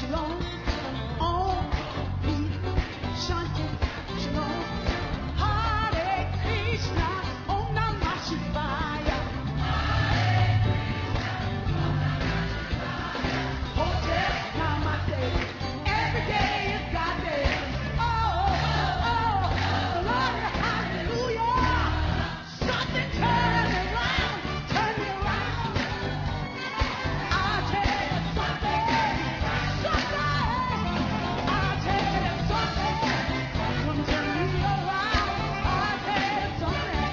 Shalom. Om Shanti Shalom. Hare Krishna. Om Namah Shivaya. Hotel Namaste. Every day is God day. Glory, hallelujah. Something turn me around. I'll tell you something. I'll tell you something. Come turn me around. I'll tell you something.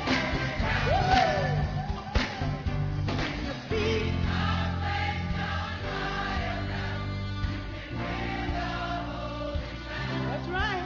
Your feet. That's right.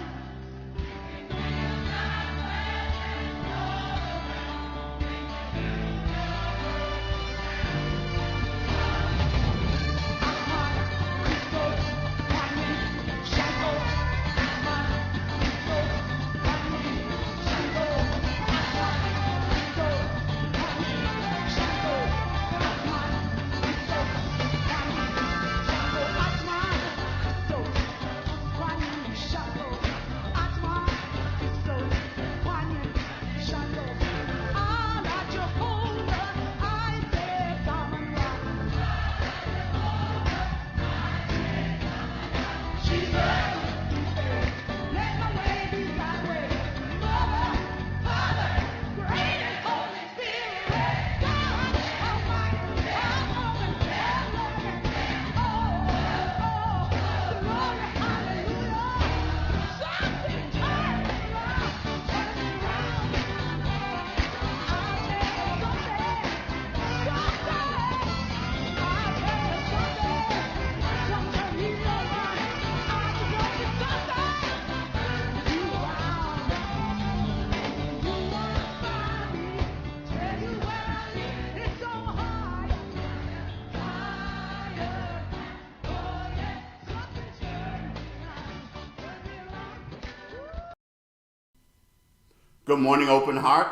Good morning, Open Heart.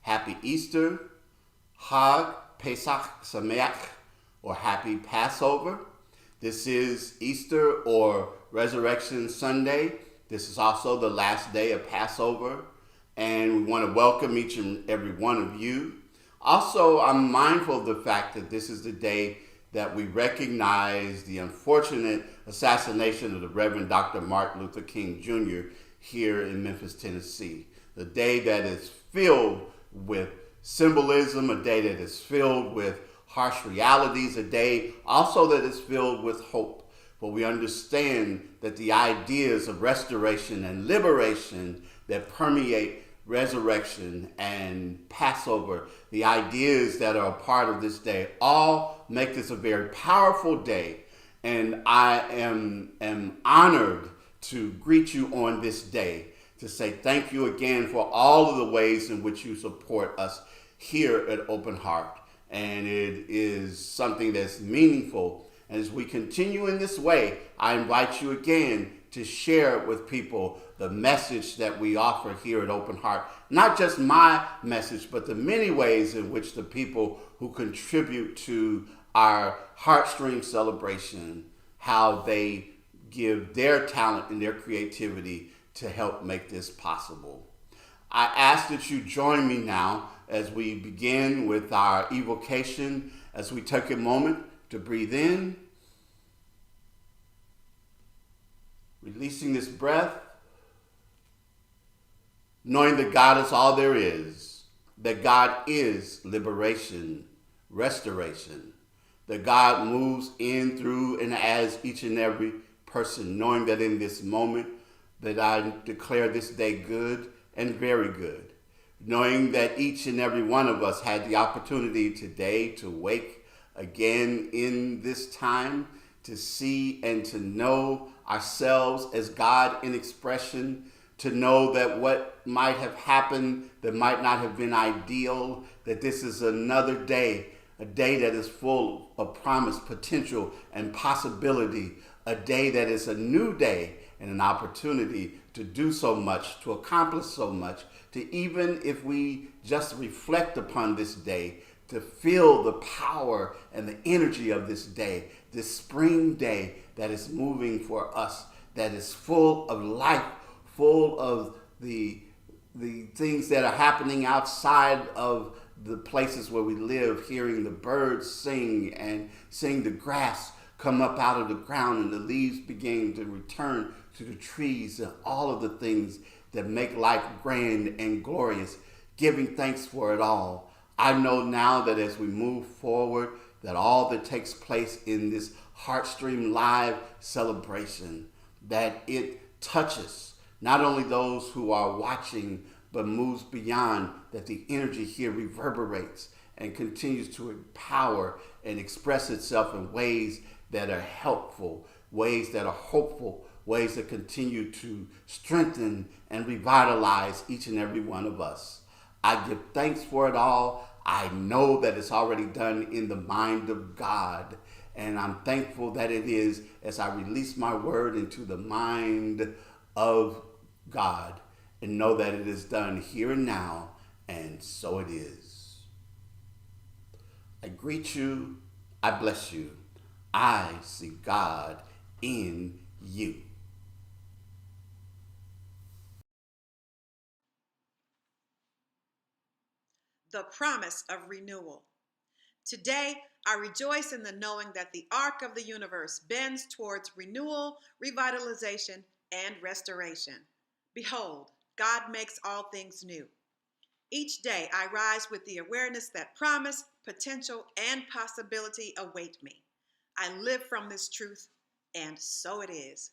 Happy Easter, Hag, Pesach, Sameach, or Happy Passover. This is Easter or Resurrection Sunday. This is also the last day of Passover, and we want to welcome each and every one of you. Also, I'm mindful of the fact that this is the day that we recognize the unfortunate assassination of the Reverend Dr. Martin Luther King Jr. here in Memphis, Tennessee. The day that is filled with symbolism, a day that is filled with harsh realities, a day also that is filled with hope. But we understand that the ideas of restoration and liberation that permeate resurrection and Passover, the ideas that are a part of this day, all make this a very powerful day. And I am honored to greet you on this day, to say thank you again for all of the ways in which you support us here at Open Heart. And it is something that's meaningful. And as we continue in this way, I invite you again to share with people the message that we offer here at Open Heart. Not just my message, but the many ways in which the people who contribute to our Heartstream celebration, how they give their talent and their creativity to help make this possible. I ask that you join me now as we begin with our evocation, as we take a moment to breathe in, releasing this breath, knowing that God is all there is, that God is liberation, restoration, that God moves in, through, and as each and every person, knowing that in this moment that I declare this day good and very good, knowing that each and every one of us had the opportunity today to wake again in this time, to see and to know ourselves as God in expression, to know that what might have happened that might not have been ideal, that this is another day, a day that is full of promise, potential, and possibility, a day that is a new day and an opportunity to do so much, to accomplish so much, to even if we just reflect upon this day, to feel the power and the energy of this day, this spring day that is moving for us, that is full of life, full of the things that are happening outside of the places where we live, hearing the birds sing and seeing the grass come up out of the ground and the leaves begin to return to the trees and all of the things that make life grand and glorious, giving thanks for it all. I know now that as we move forward, that all that takes place in this Heartstream live celebration, that it touches not only those who are watching, but moves beyond, that the energy here reverberates and continues to empower and express itself in ways that are helpful, ways that are hopeful, ways that continue to strengthen and revitalize each and every one of us. I give thanks for it all. I know that it's already done in the mind of God, and I'm thankful that it is as I release my word into the mind of God and know that it is done here and now, and so it is. I greet you. I bless you. I see God in you. The promise of renewal. Today, I rejoice in the knowing that the arc of the universe bends towards renewal, revitalization, and restoration. Behold, God makes all things new. Each day, I rise with the awareness that promise, potential, and possibility await me. I live from this truth, and so it is.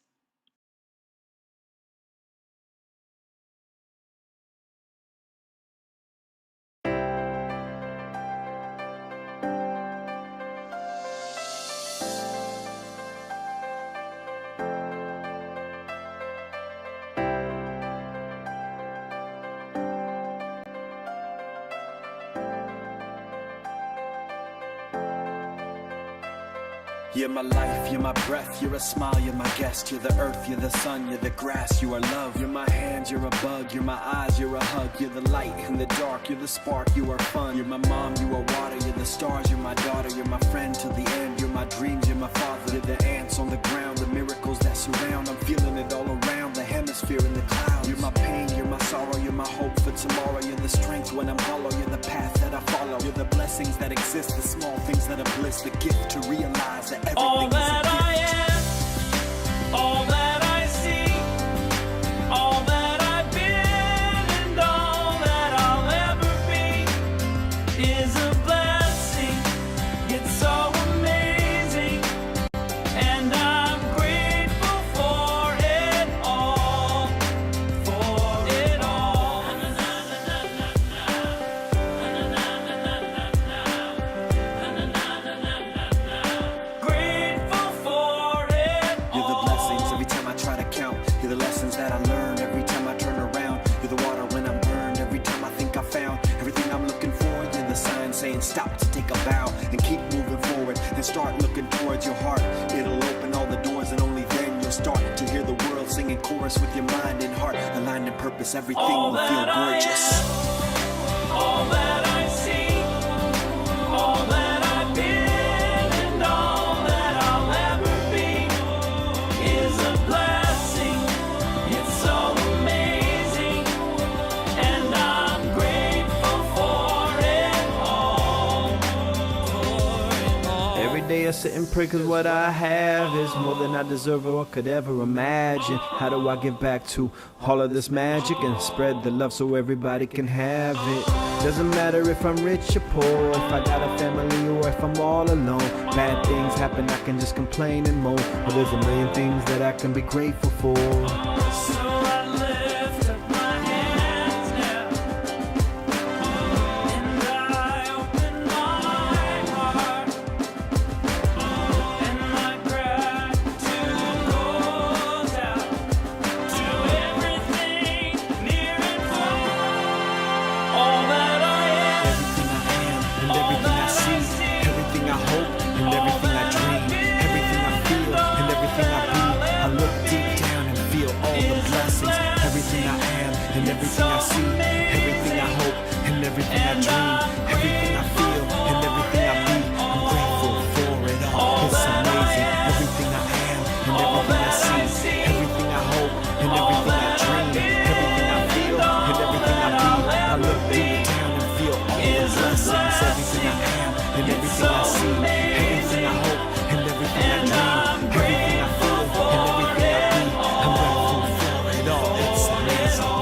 You're my life, you're my breath, you're a smile, you're my guest. You're the earth, you're the sun, you're the grass, you are love. You're my hands, you're a bug, you're my eyes, you're a hug. You're the light in the dark, you're the spark, you are fun. You're my mom, you are water, you're the stars, you're my daughter. You're my friend till the end, you're my dreams, you're my father. You're the ants on the ground, the miracles that surround. I'm feeling it all around, the hemisphere in the clouds. You're my pain, you're my sorrow, you're my hope for tomorrow. You're the strength when I'm hollow, you're the path that I follow. You're the blessings that exist, the small things that are bliss. The gift to realize that everything all is a that gift. I am, all that I see, all that I've been, and all that I'll ever be is a blessing. It's so amazing, and I'm grateful for it all, for it all. Grateful for it You're the blessings every time I try to count. You're the lessons that I learn every time I turn around. You're the water when I'm burned every time I think I found everything I'm looking for. You're the sign saying stop to take a bow and keep moving forward and start looking towards your heart. It'll open all the doors and only then you'll start to hear the world singing chorus with your mind and heart. Aligned in purpose, everything all will feel that I gorgeous. am, all that I see, all that I've been, and all that I'll ever be is a blessing. It's so amazing, and I'm grateful for it all. Every day I sit and pray cause what I have is more than I deserve or could ever imagine. How do I give back to all of this magic and spread the love so everybody can have it? Doesn't matter if I'm rich or poor, if I got a family or if I'm all alone. Bad things happen, I can just complain and moan. But there's a million things that I can be grateful for. So I lift up my hands now, and I open my heart, and my gratitude goes out to everything near and far. All that I am, Everything I am and everything I see, everything I hope and everything I dream, everything I feel and everything I be. I look deep down and feel all the blessings. Everything I am and everything I see, everything I hope and everything I dream, everything I feel and and everything I dream, everything I feel, and everything I be. I look deep down and feel all the blessings, everything I am, and everything I see, everything I hope, and everything I dream, everything I feel, and everything I be. I'm grateful for it all. It's amazing.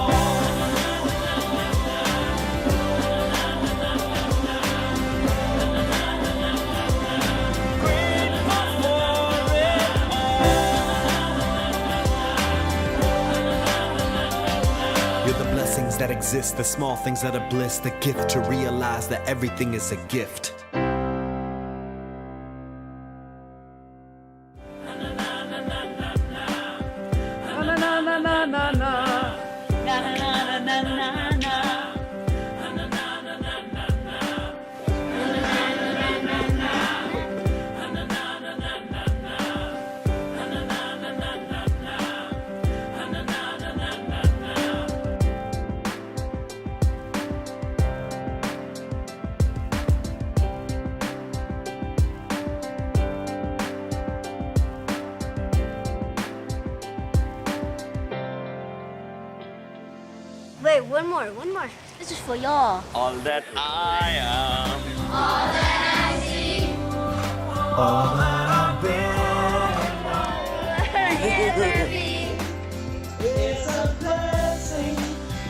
You're the blessings that exist, the small things that are bliss, the gift to realize that everything is a gift. Wait, one more. This is for y'all. All that I am. All that I've been. It's a blessing.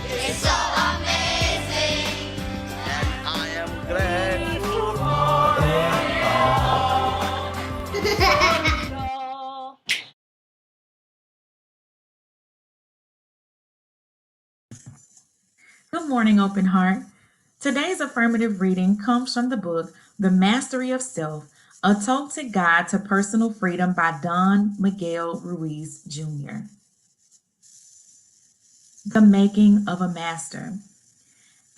It's so amazing. I am grateful. Good morning, Open Heart. Today's affirmative reading comes from the book, The Mastery of Self, A Totemic Guide to Personal Freedom by Don Miguel Ruiz Jr. The Making of a Master.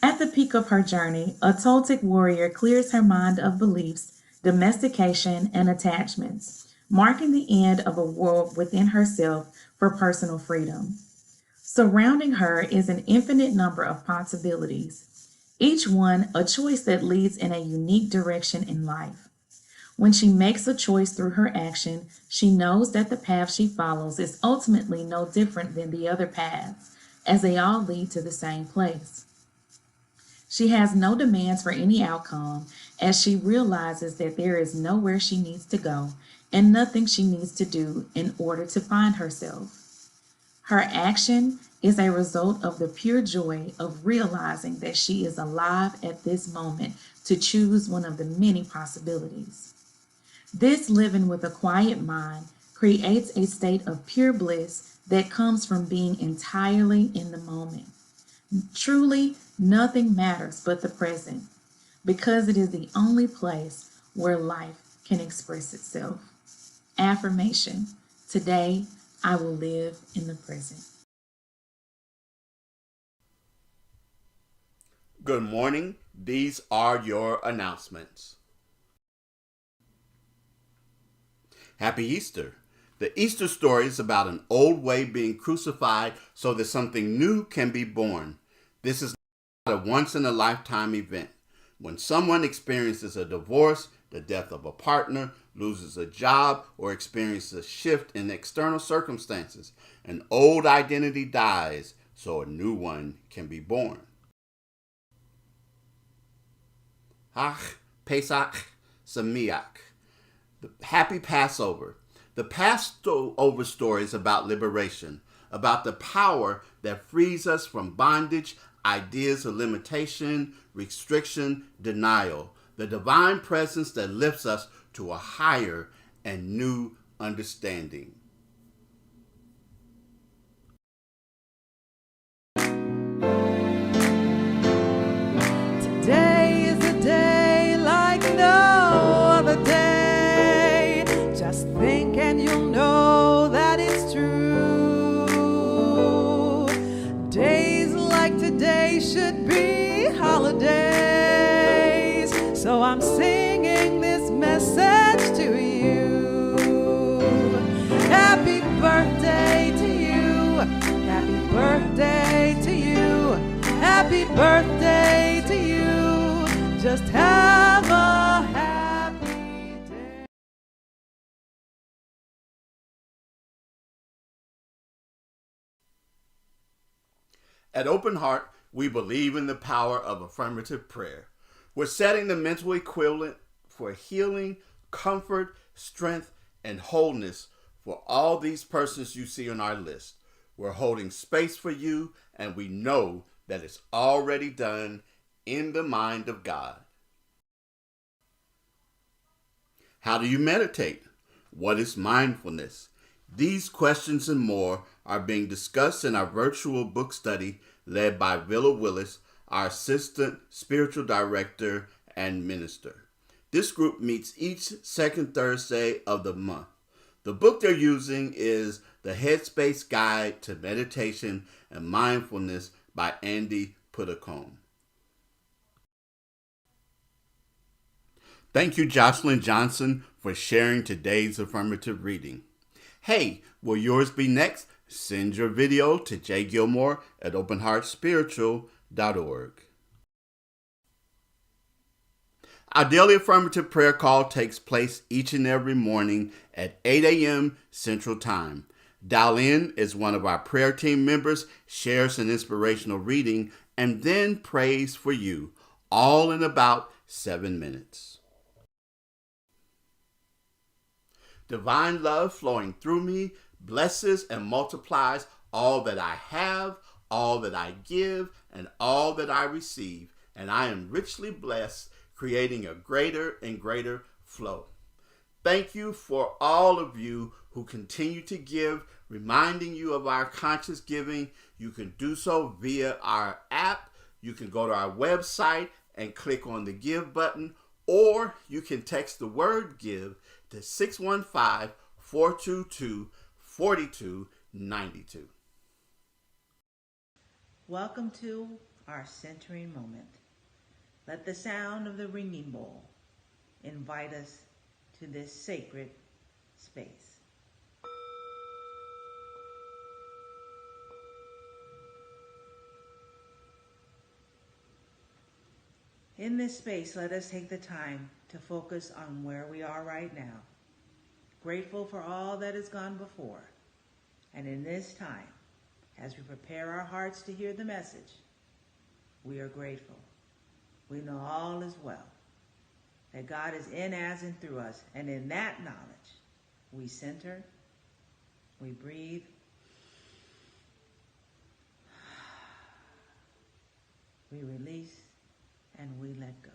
At the peak of her journey, a Toltec warrior clears her mind of beliefs, domestication, and attachments, marking the end of a world within herself for personal freedom. Surrounding her is an infinite number of possibilities, each one a choice that leads in a unique direction in life. When she makes a choice through her action, she knows that the path she follows is ultimately no different than the other paths, as they all lead to the same place. She has no demands for any outcome, as she realizes that there is nowhere she needs to go and nothing she needs to do in order to find herself. Her action is a result of the pure joy of realizing that she is alive at this moment to choose one of the many possibilities. This living with a quiet mind creates a state of pure bliss that comes from being entirely in the moment. Truly, nothing matters but the present, because it is the only place where life can express itself. Affirmation: today, I will live in the present. Good morning. These are your announcements. Happy Easter. The Easter story is about an old way being crucified so that something new can be born. This is not a once-in-a-lifetime event. When someone experiences a divorce, the death of a partner, loses a job, or experiences a shift in external circumstances, an old identity dies so a new one can be born. Pesach Sameach. The Happy Passover. The Passover story is about liberation, about the power that frees us from bondage, ideas of limitation, restriction, denial, the divine presence that lifts us to a higher and new understanding. Today is a day like no other day. Just think and you'll know that it's true. Days like today should be holidays. So I'm singing this message to you. Happy birthday to you. Happy birthday to you. Happy birthday to you. Just have a happy day. At Open Heart, we believe in the power of affirmative prayer. We're setting the mental equivalent for healing, comfort, strength, and wholeness for all these persons you see on our list. We're holding space for you, and we know that it's already done in the mind of God. How do you meditate? What is mindfulness? These questions and more are being discussed in our virtual book study led by Villa Willis, our assistant spiritual director and minister. This group meets each second Thursday of the month. The book they're using is The Headspace Guide to Meditation and Mindfulness by Andy Puddicombe. Thank you, Jocelyn Johnson, for sharing today's affirmative reading. Hey, will yours be next? Send your video to jgilmore@openheartspiritual.org. Our daily affirmative prayer call takes place each and every morning at 8 a.m. Central Time. Dial in as one of our prayer team members shares an inspirational reading and then prays for you, all in about 7 minutes. Divine love flowing through me blesses and multiplies all that I have, all that I give, and all that I receive, and I am richly blessed, creating a greater and greater flow. Thank you for all of you who continue to give, reminding you of our conscious giving. You can do so via our app. You can go to our website and click on the Give button, or you can text the word GIVE to 615-422-4292. Welcome to our centering moment. Let the sound of the ringing bowl invite us to this sacred space. In this space, let us take the time to focus on where we are right now, grateful for all that has gone before. And in this time, as we prepare our hearts to hear the message, we are grateful. We know all is well, that God is in, as, and through us. And in that knowledge, we center, we breathe, we release, and we let go.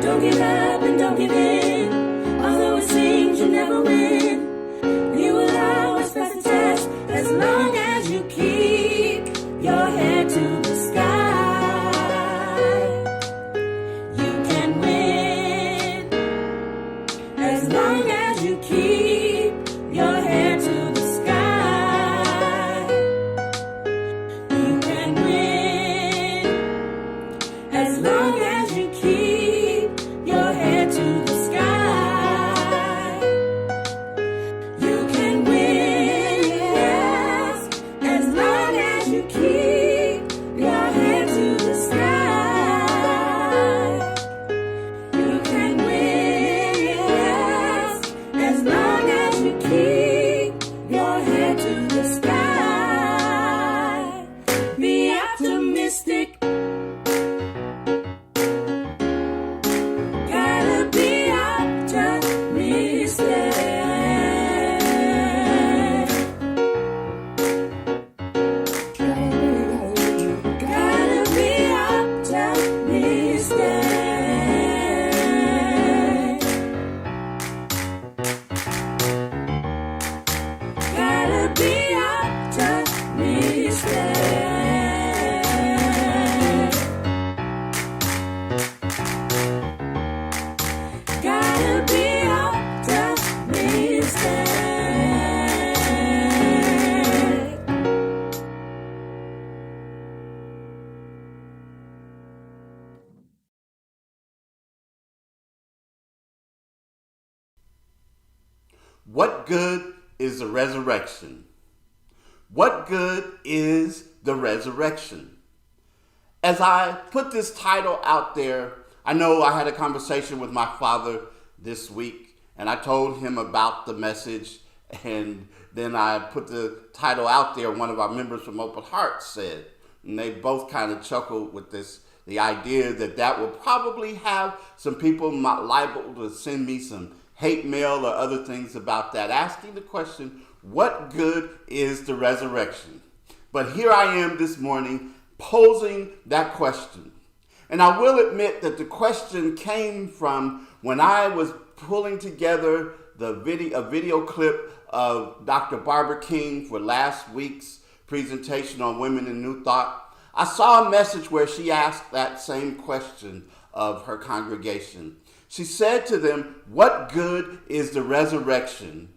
Don't give up and don't give in. Although it seems you never win, you will always pass the test as long as you keep your head to the sky. You can win as long as you keep your head to the sky. You can win as long as you keep your head to the sky. You can win, yes, as long as you keep your head to the sky. You can win, yes, as long as you keep your head to the sky. Be optimistic. Gotta be optimistic. Gotta be optimistic. Gotta be optimistic. Gotta be optimistic. What good is the resurrection? What good is the resurrection? As I put this title out there, I know I had a conversation with my father this week, and I told him about the message, and then I put the title out there. One of our members from Open Heart said, and they both kind of chuckled with this, the idea that will probably have some people liable to send me some hate mail or other things about that, asking the question, what good is the resurrection? But here I am this morning posing that question. And I will admit that the question came from when I was pulling together a video clip of Dr. Barbara King for last week's presentation on Women in New Thought. I saw a message where she asked that same question of her congregation. She said to them, what good is the resurrection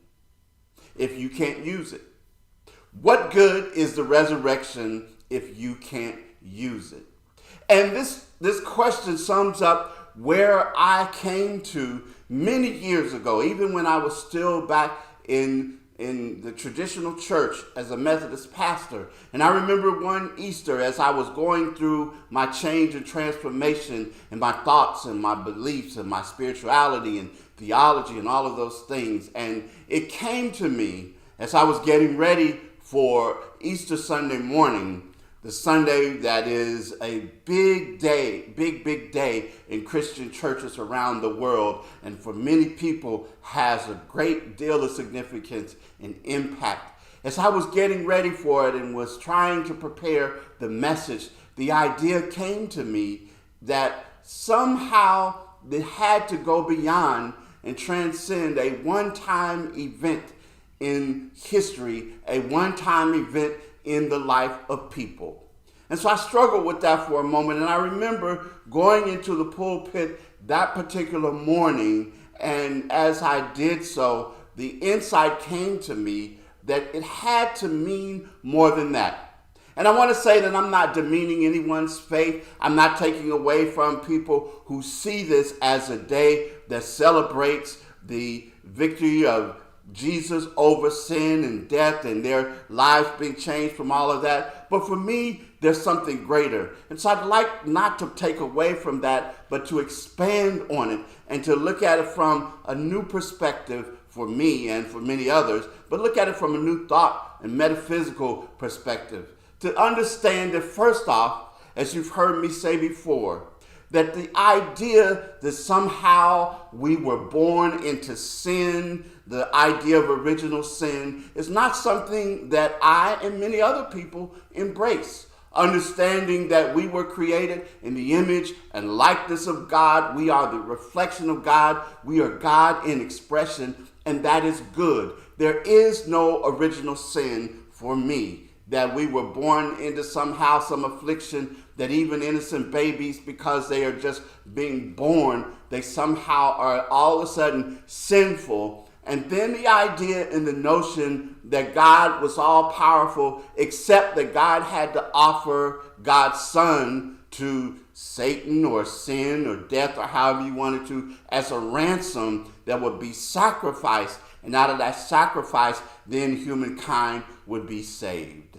if you can't use it? What good is the resurrection if you can't use it? And this question sums up where I came to many years ago, even when I was still back in the traditional church as a Methodist pastor. And I remember one Easter as I was going through my change and transformation and my thoughts and my beliefs and my spirituality and theology and all of those things. And it came to me as I was getting ready for Easter Sunday morning, the Sunday that is a big day, big day in Christian churches around the world, and for many people has a great deal of significance and impact. As I was getting ready for it and was trying to prepare the message, the idea came to me that somehow it had to go beyond and transcend a one-time event in history, a one-time event in the life of people. And so I struggled with that for a moment, and I remember going into the pulpit that particular morning, and as I did so, the insight came to me that it had to mean more than that. And I want to say that I'm not demeaning anyone's faith. I'm not taking away from people who see this as a day that celebrates the victory of Jesus over sin and death and their lives being changed from all of that. But for me, there's something greater. And so I'd like not to take away from that, but to expand on it and to look at it from a new perspective for me and for many others, but look at it from a new thought and metaphysical perspective. To understand that first off, as you've heard me say before, that the idea that somehow we were born into sin, the idea of original sin, is not something that I and many other people embrace. understanding that we were created in the image and likeness of God. We are the reflection of God. We are God in expression, and that is good. There is no original sin for me, that we were born into somehow some affliction, that even innocent babies, because they are just being born, they somehow are all of a sudden sinful. And then the idea and the notion that God was all powerful, except that God had to offer God's son to Satan or sin or death or however you wanted to, as a ransom that would be sacrificed. And out of that sacrifice, then humankind would be saved.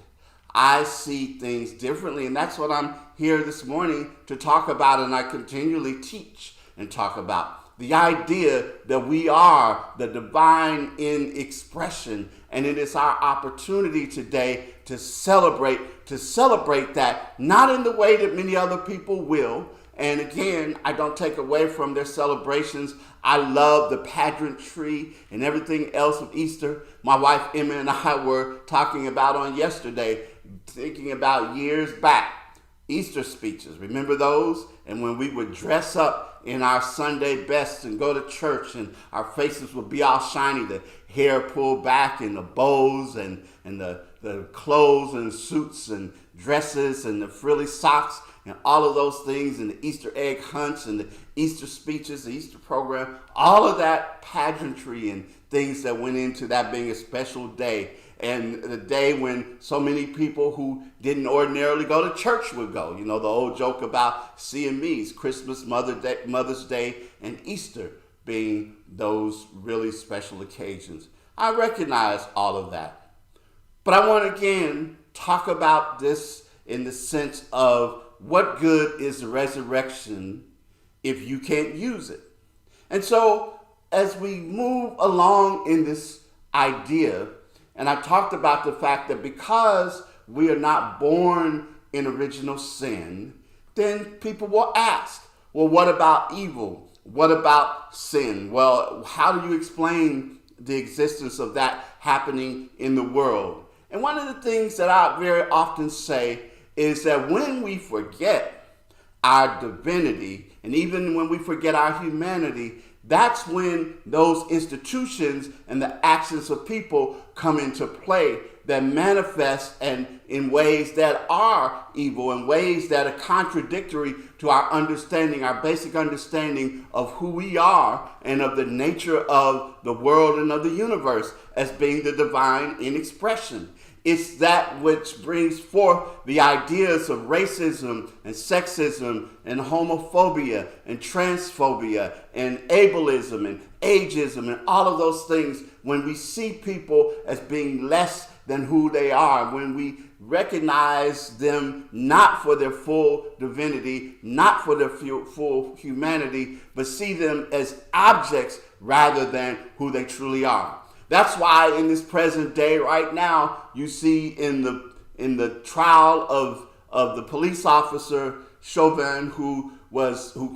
I see things differently, and that's what I'm here this morning to talk about, and I continually teach and talk about. The idea that we are the divine in expression, and it is our opportunity today to celebrate that, not in the way that many other people will. And again, I don't take away from their celebrations. I love the pageantry and everything else of Easter. My wife Emma and I were talking about on yesterday, thinking about years back, Easter speeches. Remember those? And when we would dress up in our Sunday best and go to church, and our faces would be all shiny, the hair pulled back and the bows and the clothes and suits and dresses and the frilly socks and all of those things, and the Easter egg hunts and the Easter speeches, the Easter program, all of that pageantry and things that went into that being a special day. And the day when so many people who didn't ordinarily go to church would go. You know, the old joke about CMEs, Christmas, Mother's Day, and Easter being those really special occasions. I recognize all of that. But I want to again talk about this in the sense of what good is the resurrection if you can't use it? And so as we move along in this idea, and I talked about the fact that because we are not born in original sin, then people will ask, well, what about evil? What about sin? Well, how do you explain the existence of that happening in the world? And one of the things that I very often say is that when we forget our divinity, and even when we forget our humanity, that's when those institutions and the actions of people come into play that manifest and in ways that are evil, in ways that are contradictory to our understanding, our basic understanding of who we are and of the nature of the world and of the universe as being the divine in expression. It's that which brings forth the ideas of racism and sexism and homophobia and transphobia and ableism and ageism and all of those things when we see people as being less than who they are, when we recognize them not for their full divinity, not for their full humanity, but see them as objects rather than who they truly are. That's why in this present day right now, you see in the trial of the police officer Chauvin who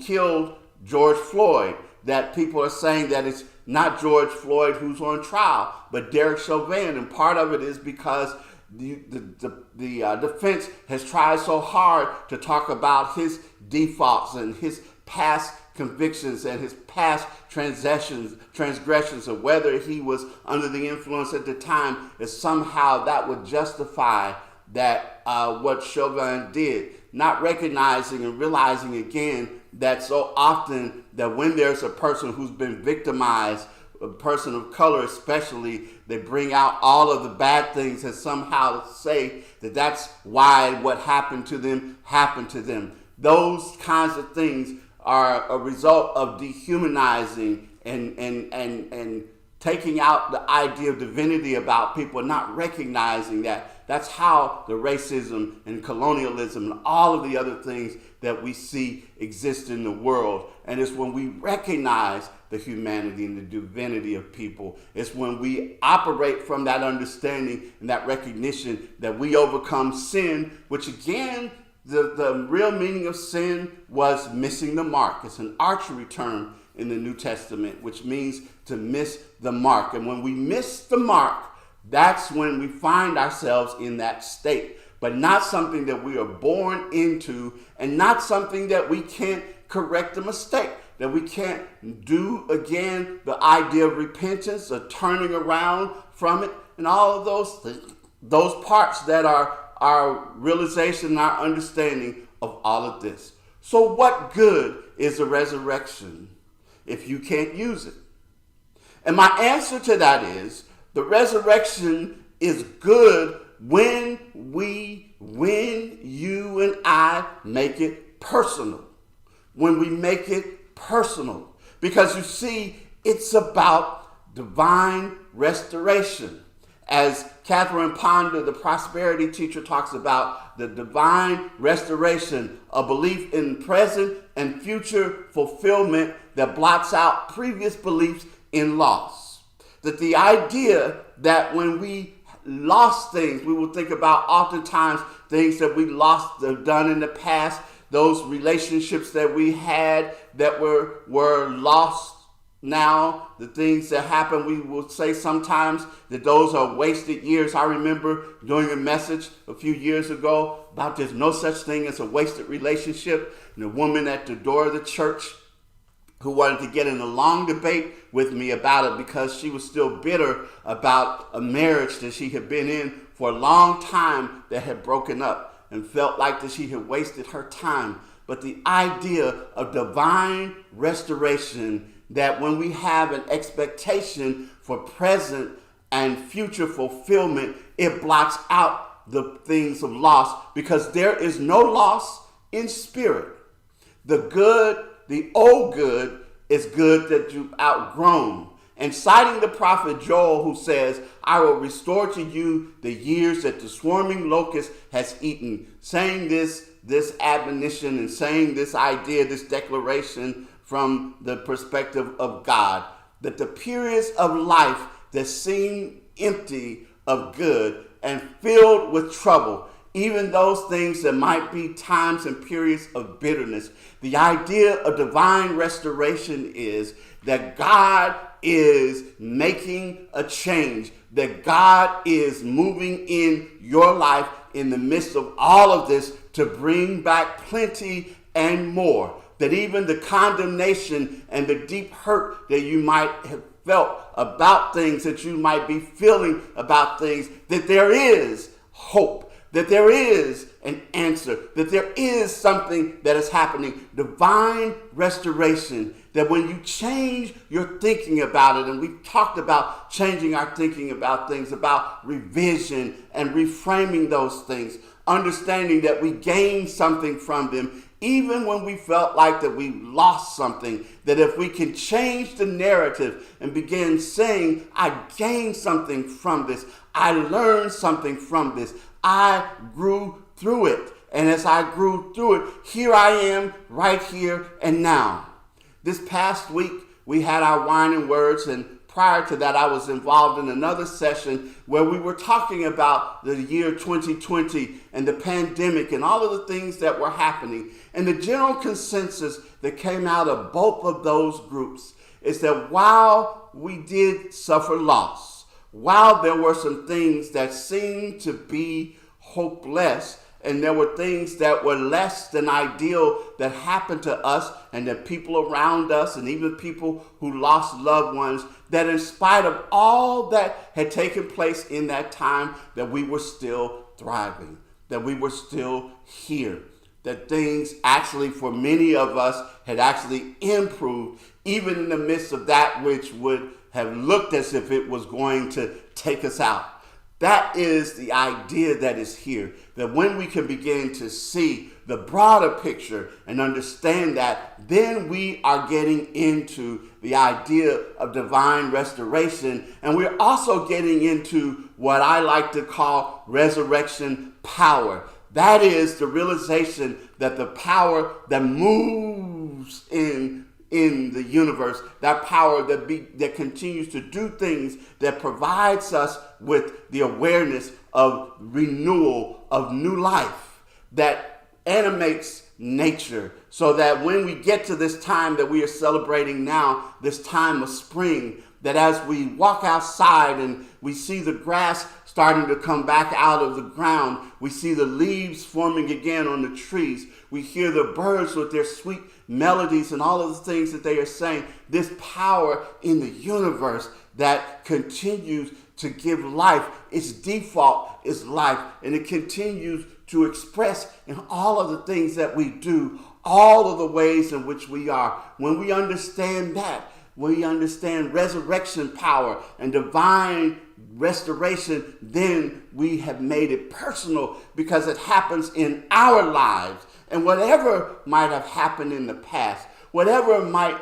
killed George Floyd, that people are saying that it's not George Floyd who's on trial, but Derek Chauvin. And part of it is because the defense has tried so hard to talk about his defaults and his past convictions and his past transgressions of whether he was under the influence at the time, is somehow that would justify that what Chauvin did, not recognizing and realizing again that so often that when there's a person who's been victimized, a person of color especially, they bring out all of the bad things and somehow say that that's why what happened to them happened to them. Those kinds of things are a result of dehumanizing and taking out the idea of divinity about people, not recognizing that that's how the racism and colonialism and all of the other things that we see exist in the world. And it's when we recognize the humanity and the divinity of people, it's when we operate from that understanding and that recognition that we overcome sin, which again, the real meaning of sin was missing the mark. It's an archery term in the New Testament, which means to miss the mark. And when we miss the mark, that's when we find ourselves in that state. but not something that we are born into, and not something that we can't correct a mistake, that we can't do again. The idea of repentance, of turning around from it, and all of those things, those parts that are our realization, our understanding of all of this. So what good is the resurrection if you can't use it? And my answer to that is, the resurrection is good when you and I make it personal. When we make it personal. Because you see, it's about divine restoration. As Catherine Ponder, the prosperity teacher, talks about the divine restoration, a belief in present and future fulfillment that blots out previous beliefs in loss. That the idea that when we lost things, we will think about oftentimes things that we lost, done in the past, those relationships that we had that were lost now, the things that happen, we will say sometimes that those are wasted years. I remember doing a message a few years ago about there's no such thing as a wasted relationship. And a woman at the door of the church who wanted to get in a long debate with me about it because she was still bitter about a marriage that she had been in for a long time that had broken up and felt like that she had wasted her time. But the idea of divine restoration, that when we have an expectation for present and future fulfillment, it blots out the things of loss, because there is no loss in spirit. The good, the old good, is good that you've outgrown. And citing the prophet Joel, who says, I will restore to you the years that the swarming locust has eaten, saying this admonition and saying this idea, this declaration from the perspective of God, that the periods of life that seem empty of good and filled with trouble, even those things that might be times and periods of bitterness, the idea of divine restoration is that God is making a change, that God is moving in your life in the midst of all of this to bring back plenty and more. That even the condemnation and the deep hurt that you might have felt about things, that you might be feeling about things, that there is hope, that there is an answer, that there is something that is happening. Divine restoration, that when you change your thinking about it, and we've talked about changing our thinking about things, about revision and reframing those things, understanding that we gain something from them, even when we felt like that we lost something, that if we can change the narrative and begin saying, I gained something from this, I learned something from this, I grew through it. And as I grew through it, here I am right here and now. This past week, we had our wine and words, and prior to that, I was involved in another session where we were talking about the year 2020 and the pandemic and all of the things that were happening. And the general consensus that came out of both of those groups is that while we did suffer loss, while there were some things that seemed to be hopeless, and there were things that were less than ideal that happened to us and that people around us and even people who lost loved ones, that in spite of all that had taken place in that time, that we were still thriving, that we were still here, that things actually for many of us had actually improved, even in the midst of that which would have looked as if it was going to take us out. That is the idea that is here, that when we can begin to see the broader picture and understand that, then we are getting into the idea of divine restoration. And we're also getting into what I like to call resurrection power. That is the realization that the power that moves in the universe, that power that continues to do things, that provides us with the awareness of renewal, of new life, that animates nature, so that when we get to this time that we are celebrating now, this time of spring, that as we walk outside and we see the grass starting to come back out of the ground. We see the leaves forming again on the trees. We hear the birds with their sweet melodies and all of the things that they are saying. This power in the universe that continues to give life. Its default is life, and it continues to express in all of the things that we do, all of the ways in which we are. When we understand that, we understand resurrection power and divine restoration, then we have made it personal because it happens in our lives. And whatever might have happened in the past, whatever might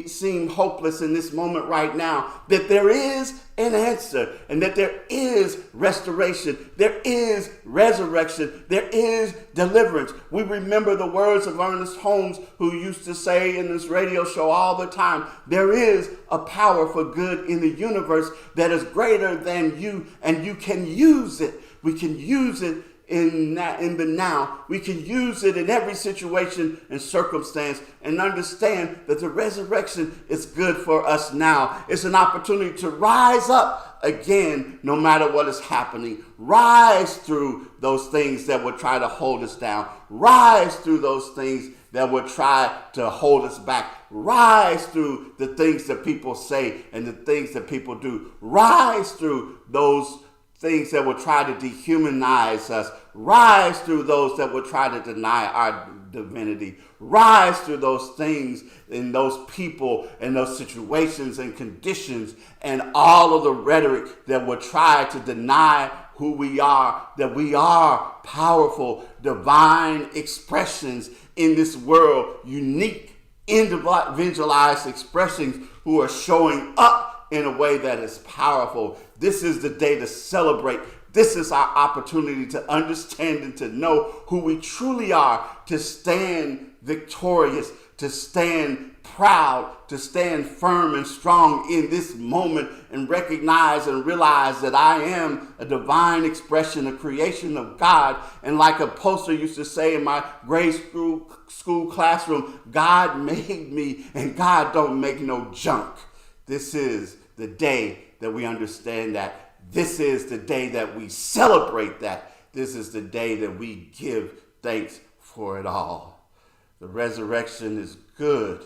seem hopeless in this moment right now, that there is an answer and that there is restoration, there is resurrection, there is deliverance. We remember the words of Ernest Holmes, who used to say in this radio show all the time, there is a power for good in the universe that is greater than you, and you can use it. We can use it in the now. We can use it in every situation and circumstance and understand that the resurrection is good for us now. It's an opportunity to rise up again no matter what is happening. Rise through those things that would try to hold us down. Rise through those things that would try to hold us back. Rise through the things that people say and the things that people do. Rise through those things that will try to dehumanize us. Rise through those that will try to deny our divinity. Rise through those things and those people and those situations and conditions and all of the rhetoric that will try to deny who we are, that we are powerful, divine expressions in this world, unique, individualized expressions who are showing up in a way that is powerful. This is the day to celebrate. This is our opportunity to understand and to know who we truly are, to stand victorious, to stand proud, to stand firm and strong in this moment and recognize and realize that I am a divine expression, a creation of God. And like a poster used to say in my grade school classroom, God made me and God don't make no junk. This is the day that we understand that. This is the day that we celebrate that. This is the day that we give thanks for it all. The resurrection is good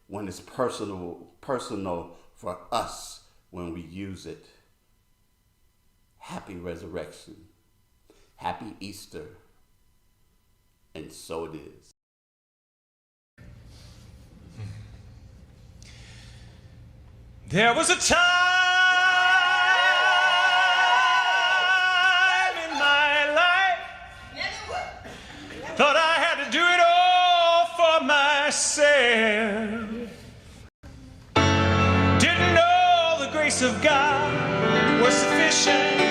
when it's personal for us when we use it. Happy resurrection. Happy Easter. And so it is. There was a time in my life, thought I had to do it all for myself. Didn't know the grace of God was sufficient.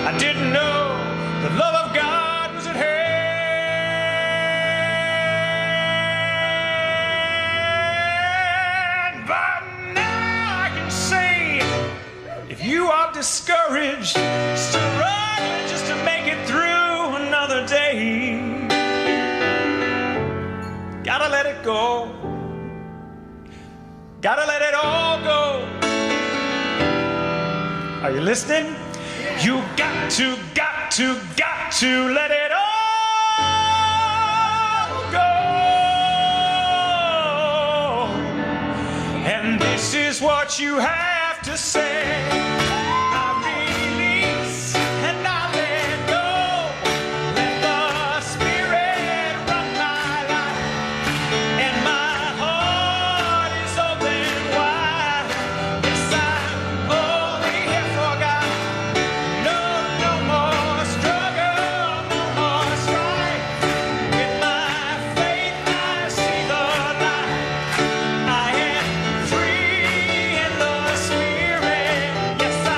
I didn't know the love of God was at hand. If you are discouraged, struggling just to make it through another day, gotta let it go. Gotta let it all go. Are you listening? You got to let it all go. And this is what you have to say. I release and I let go. Let the Spirit run my life, and my heart is open wide. Yes, I'm only here for God. No more struggle, no more strife. With my faith I see the light. I am free in the Spirit. Yes, I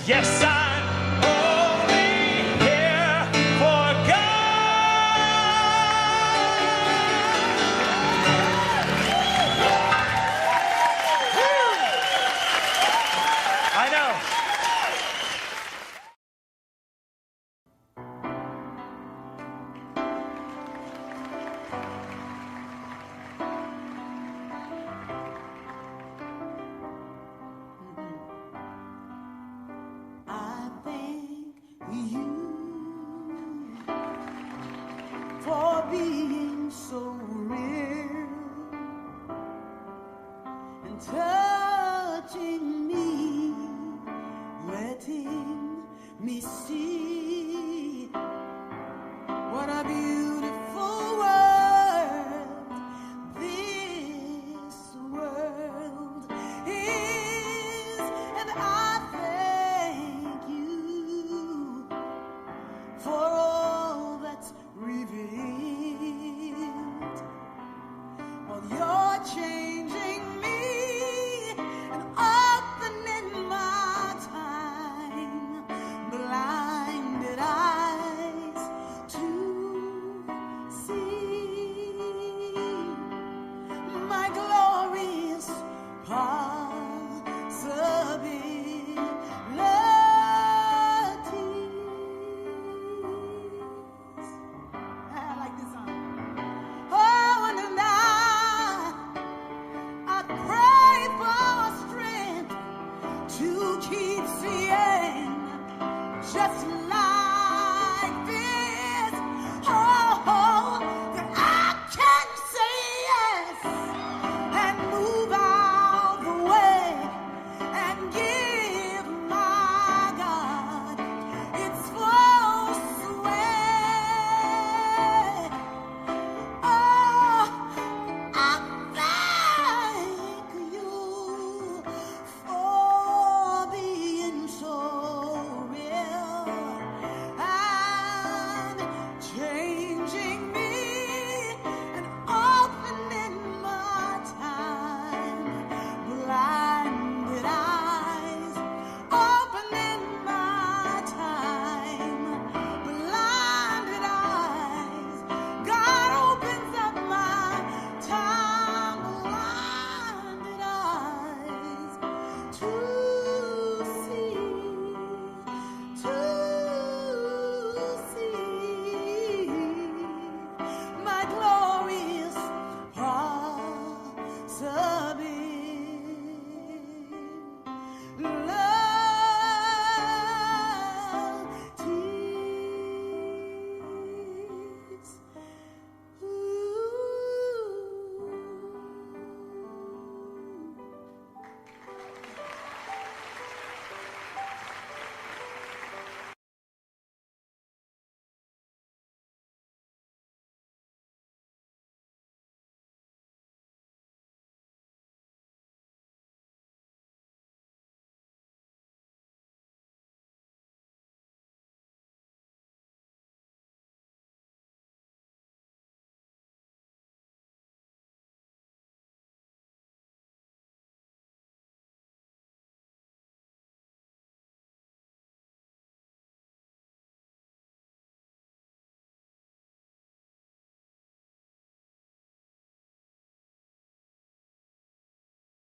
Yes, I'm only here for God. I know. I thank you for being so real and touching me, letting me see what a beautiful world this world is, and I thank you for all that's revealed. Well, you're changing me and opening my time, blinded eyes to see my glorious possibilities. I like this song. Oh, and I pray for strength to keep seeing just like